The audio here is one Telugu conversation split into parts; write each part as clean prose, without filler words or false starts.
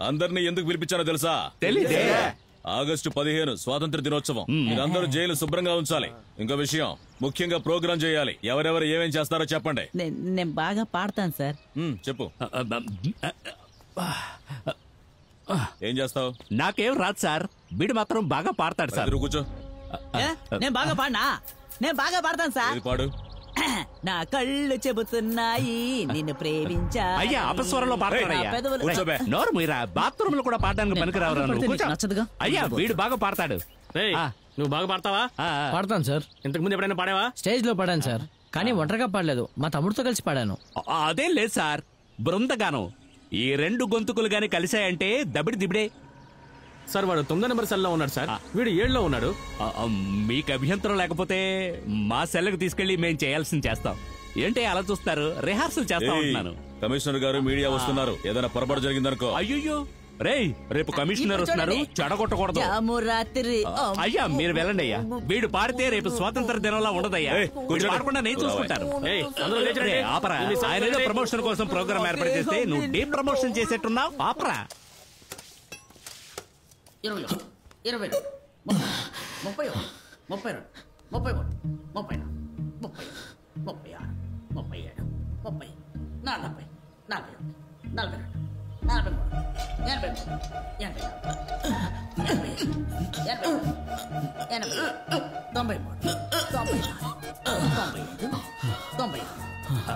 అందరినీ ఎందుకు పిలిపించానో తెలుసా? తెలీదే. ఆగస్టు 15 స్వాతంత్ర దినోత్సవం. మీరందరూ జైలు శుభ్రంగా ఉంచాలి. ఇంకో విషయం, ముఖ్యంగా ప్రోగ్రామ్ చేయాలి. ఎవరెవరు ఏమేం చేస్తారో చెప్పండి. నేను బాగా పాడతాను సార్. చెప్పు. ఏం చేస్తావు? నాకేం రాదు సార్. వీడు మాత్రం బాగా పాడతాడు సార్. కూర్చో. నేను బాగా పాడినా? నేను బాగా పాడతాను సార్. పాడు. నా కళ్ళు చెబుతున్నాయి నిన్ను ప్రేమించా. అయ్యా అపస్వరంలో పాడతాడయ్యా. నోరు మీరా. బాత్రూమ్ లో కూడా పాడడానికి పనికిరావు. అయ్యా వీడు బాగా పాడతాడు. నువ్వు బాగా పాడతావా? పాడతాను సార్. ఇంతకు ముందు ఎప్పుడైనా పాడావా? స్టేజ్ లో పాడాను సార్, కానీ ఒంటరిగా పాడలేదు. మా తమ్ముడితో కలిసి పాడాను. అదేం లేదు సార్, బృందగానం. ఈ రెండు గొంతుకులు గాని కలిశాయంటే దబిడి దిబిడే. సార్ వాడు 9 నెంబర్ సెల్లో ఉన్నాడు సార్, వీడు 7లో ఉన్నాడు. మీకు అభ్యంతరం లేకపోతే మా సెల్లకు తీసుకెళ్లి మేము చేయాల్సింది చేస్తాం. ఏంటి అలా చూస్తారు? రిహార్సల్ చేస్తా ఉంటున్నాను. కమిషనర్ గారు, మీడియా వస్తున్నారు. ఏదైనా పొరపాటు జరిగిందనుకో. అయ్యో రేయ్, రేపు కమిషనర్ వస్తున్నారు, చెడగొట్టకూడదు. అయ్యా మీరు వెళ్ళండి అయ్యా. వీడు పాడితే రేపు స్వాతంత్ర దినంలా ఉండదయ్యా. పాడకుండా నేను చూసుకుంటాను. ఆపరా. ఆయన ఏదో ప్రమోషన్ కోసం ప్రోగ్రామ్ ఏర్పాటు చేస్తే నువ్వు డీ ప్రమోషన్ చేసేట్టున్నావు. ఆపరా. 20, 22, 30, 31, 32, 33, 34, 36, 37, 40, 40,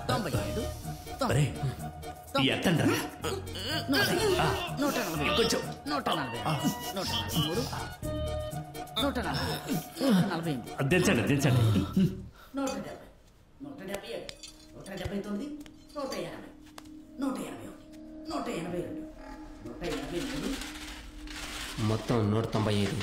41, 42, ఎత్తండ్రా. కొంచెం 140, దించండి దించండి. 170, మొత్తం 195.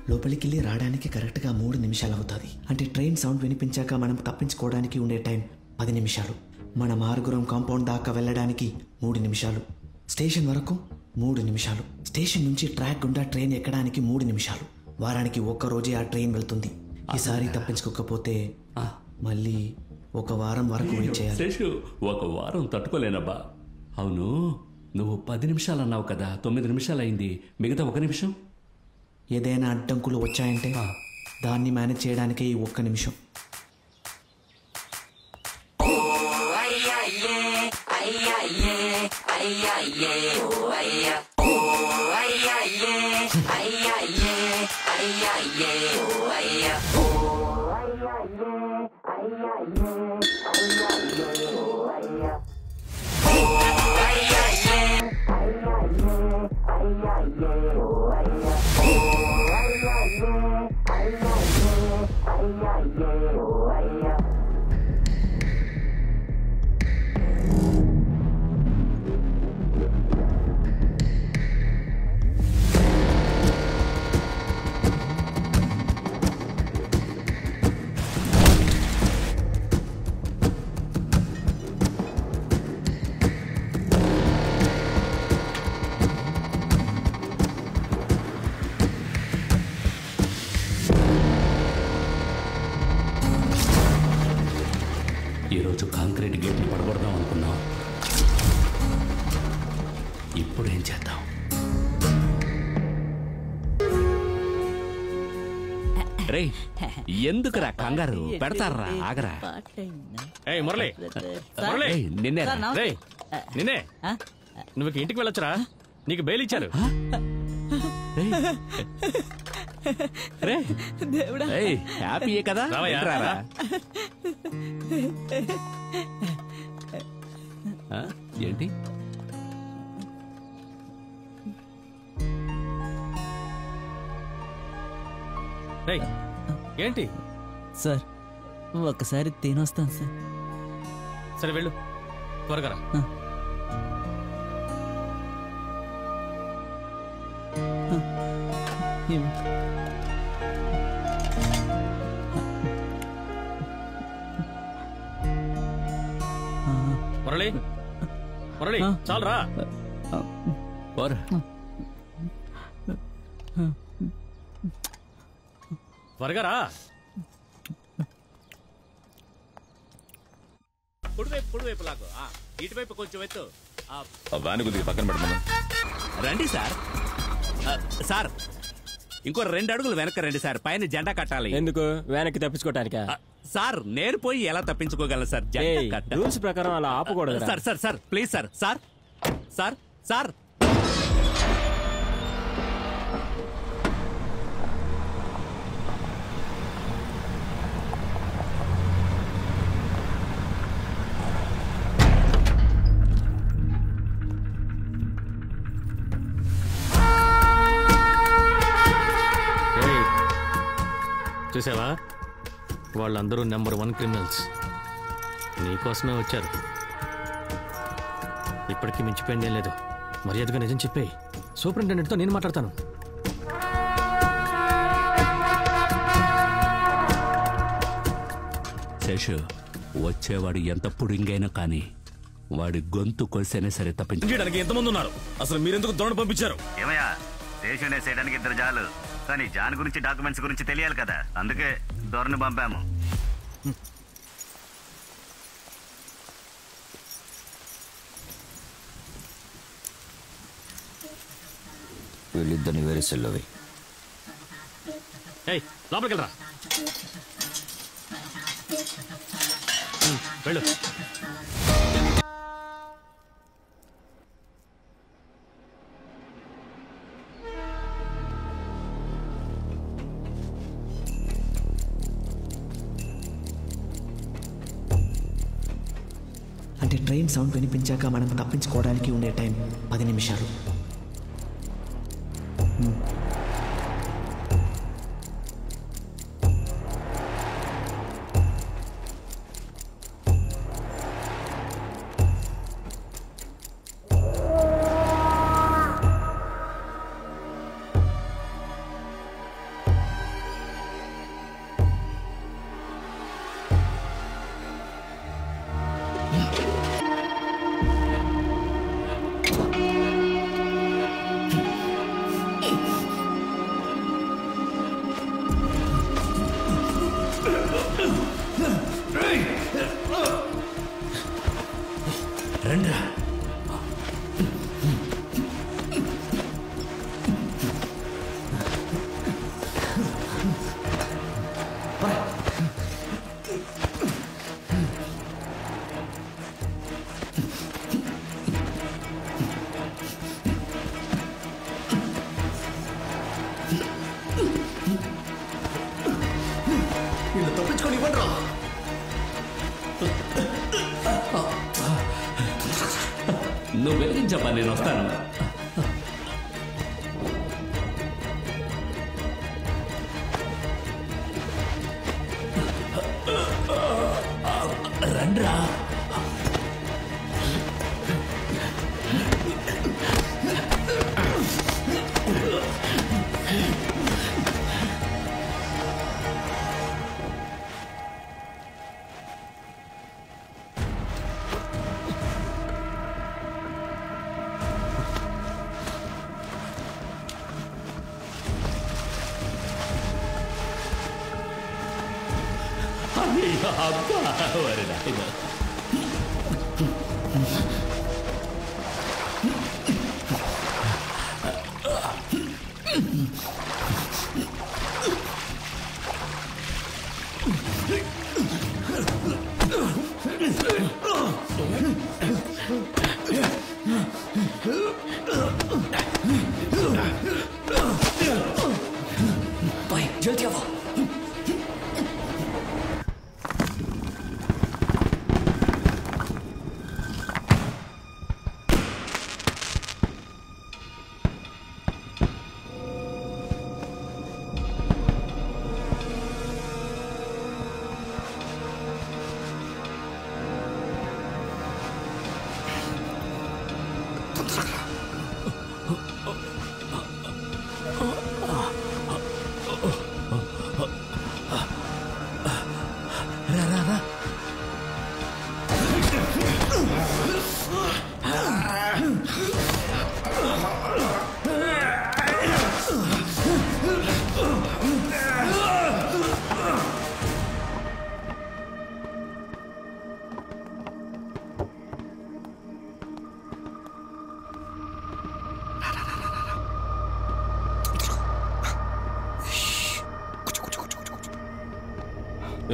లోపలికెళ్ళి రావడానికి కరెక్ట్గా 3 నిమిషాలు అవుతుంది. అంటే ట్రైన్ సౌండ్ వినిపించాక మనం తప్పించుకోవడానికి ఉండే టైం 10 నిమిషాలు. మనం 6 కాంపౌండ్ దాకా వెళ్ళడానికి 3 నిమిషాలు. స్టేషన్ వరకు 3 నిమిషాలు. స్టేషన్ నుంచి ట్రాక్ గుండా ట్రైన్ ఎక్కడానికి 3 నిమిషాలు. వారానికి 1 రోజే ఆ ట్రైన్ వెళ్తుంది. ఈసారి తప్పించుకోకపోతే మళ్ళీ 1 వారం వరకు వెయిట్ చేయాలి. 1 వారం తట్టుకోలేనబ్బా. అవును, నువ్వు 10 నిమిషాలు అన్నావు కదా, 9 నిమిషాలు అయింది. మిగతా 1 నిమిషం. ఏదైనా అడ్డంకులు వచ్చాయంటే దాన్ని మేనేజ్ చేయడానికే ఈ 1 నిమిషం. ఈరోజు కాంక్రీట్ గేట్లు పడగొడదాం అనుకున్నాం. ఇప్పుడు ఏం చేద్దాం? రే ఎందుకురా కంగారు? పెడతారా? ఆగరా. మురళి, నిన్నే నిన్నే. నువ్వు ఇంటికి వెళ్ళొచ్చురా, నీకు బెయిల్ ఇచ్చారు. హ్యాపీయే కదా? ఏంటి ఏంటి సార్? ఒక్కసారి తినొస్తాను సార్. సరే వెళ్ళు, త్వరగా. మురళి, మురళి చాలరా. త్వరగా రా. కుడివైపు లాగు. ఇటువైపు కొంచెం ఎత్తు. వ్యాన్ కొద్దిగా పక్కన పెట్టమను. రండి సార్. సార్ ఇంకో 2 అడుగులు వెనక్కి రండి సార్. పైన జెండా కట్టాలి. ఎందుకు? వెనక్కి తప్పించుకోవటానికా? సార్ నేను పోయి ఎలా తప్పించుకోగలను సార్? జెండా కట్టాలి. రూల్స్ ప్రకారం అలా ఆపకూడదు. Sir sir sir please sir. Sir sir sir చూసావా, వాళ్ళందరూ నెంబర్ 1 క్రిమినల్స్. నీకోసమే వచ్చారు. ఇప్పటికీ మించిపోయిందేం లేదు. మర్యాదగా నిజం చెప్పేయి. సూపరింటెండెంట్తో నేను మాట్లాడతాను. శేషు, వచ్చేవాడు ఎంత పుడింగైనా కానీ వాడి గొంతు కొలిసైనా సరే తప్పించడానికి ఎంతమంది ఉన్నారు? అసలు మీరెందుకు దొరణ పంపించారు? ఏమయ్యా, స్టేషన్ వేసేయడానికి 2 జాలు, కానీ జాన్ గురించి డాక్యుమెంట్స్ గురించి తెలియాలి కదా, అందుకే దొరను పంపాము. వీళ్ళిద్దరిని వేరే సెల్లోవి. లోపలికి వెళ్ళరా. వెళ్ళు. అంటే ట్రైన్ సౌండ్ వినిపించాక మనం తప్పించుకోవడానికి ఉండే టైం 10 నిమిషాలు. నువ్వు వెలిగించబ్బా, నేను వస్తాను. రండ్రా. जल्दी आओ।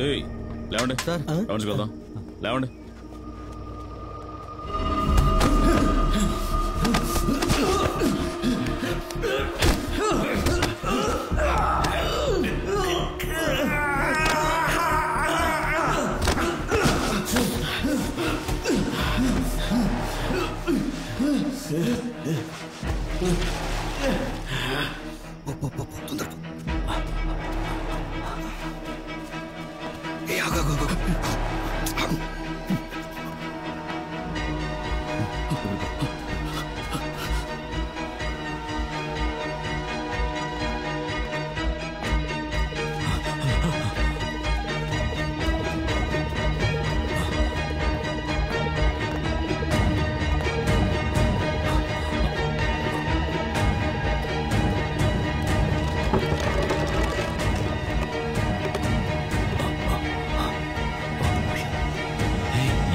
ఏయ్ లేవండి సార్, రౌండ్స్కి వెళ్దాం. లేవండి.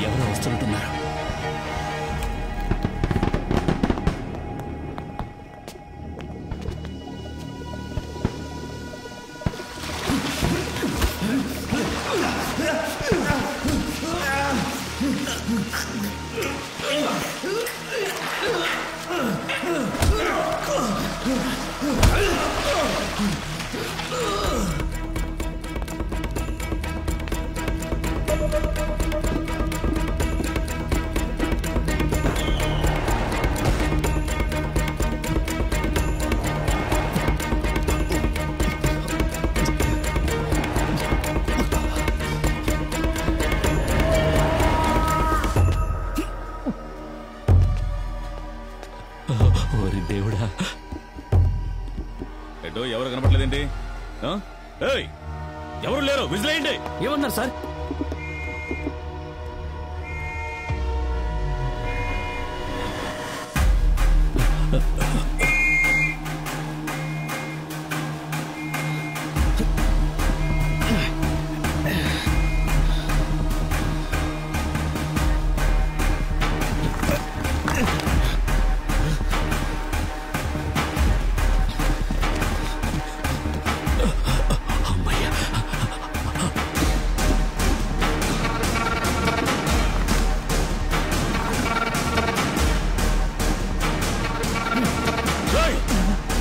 ఎవరో వస్తున్నట్టున్నారు. ఓరి దేవుడా, ఎటో ఎవరు కనపడలేదేంటి? ఏయ్ ఎవరు లేరు, విజిలేయండి. ఏమన్నారు సార్?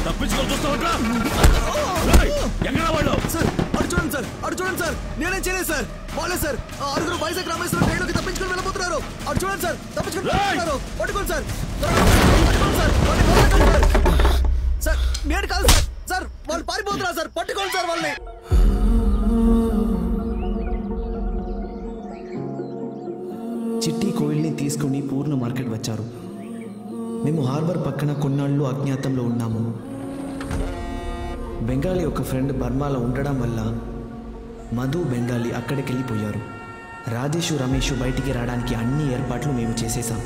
తప్పించుకొని చూస్తావట్రా? ఎక్కడ వాళ్ళు? సార్ అటు చూడండి సార్, అటు చూడండి సార్. నేనేం చేయలేదు సార్, వాళ్ళే సార్. ఆరుగురు వైజాగ్ రామేశ్వరం ట్రైన్లోకి తప్పించుకొని వెళ్ళిపోతున్నారు. అటు చూడండి సార్, తప్పించుకొని వెళ్ళిపోతున్నారు. పట్టుకోండి సార్, పట్టుకోండి సార్. సార్ నేను కాదు సార్, సార్ వాళ్ళు పారిపోతున్నారు సార్. పట్టుకోండి సార్ వాళ్ళని. చిట్టి కోయిల్ని తీసుకుని పూర్ణ మార్కెట్ వచ్చారు. మేము హార్బర్ పక్కన కొన్నాళ్ళు అజ్ఞాతంలో ఉన్నాము. బెంగాలీ ఒక ఫ్రెండ్ బర్మాలో ఉండడం వల్ల మధు బెంగాలీ అక్కడికి వెళ్ళిపోయారు. రాజేషు రమేష్ బయటికి రావడానికి అన్ని ఏర్పాట్లు మేము చేసేసాం.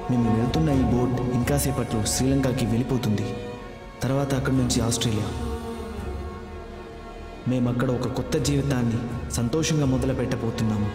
మేము వెళ్తున్న ఈ బోట్ ఇంకాసేపట్లో శ్రీలంకకి వెళ్ళిపోతుంది. తర్వాత అక్కడి నుంచి ఆస్ట్రేలియా. మేము అక్కడ ఒక కొత్త జీవితాన్ని సంతోషంగా మొదలు పెట్టబోతున్నాము.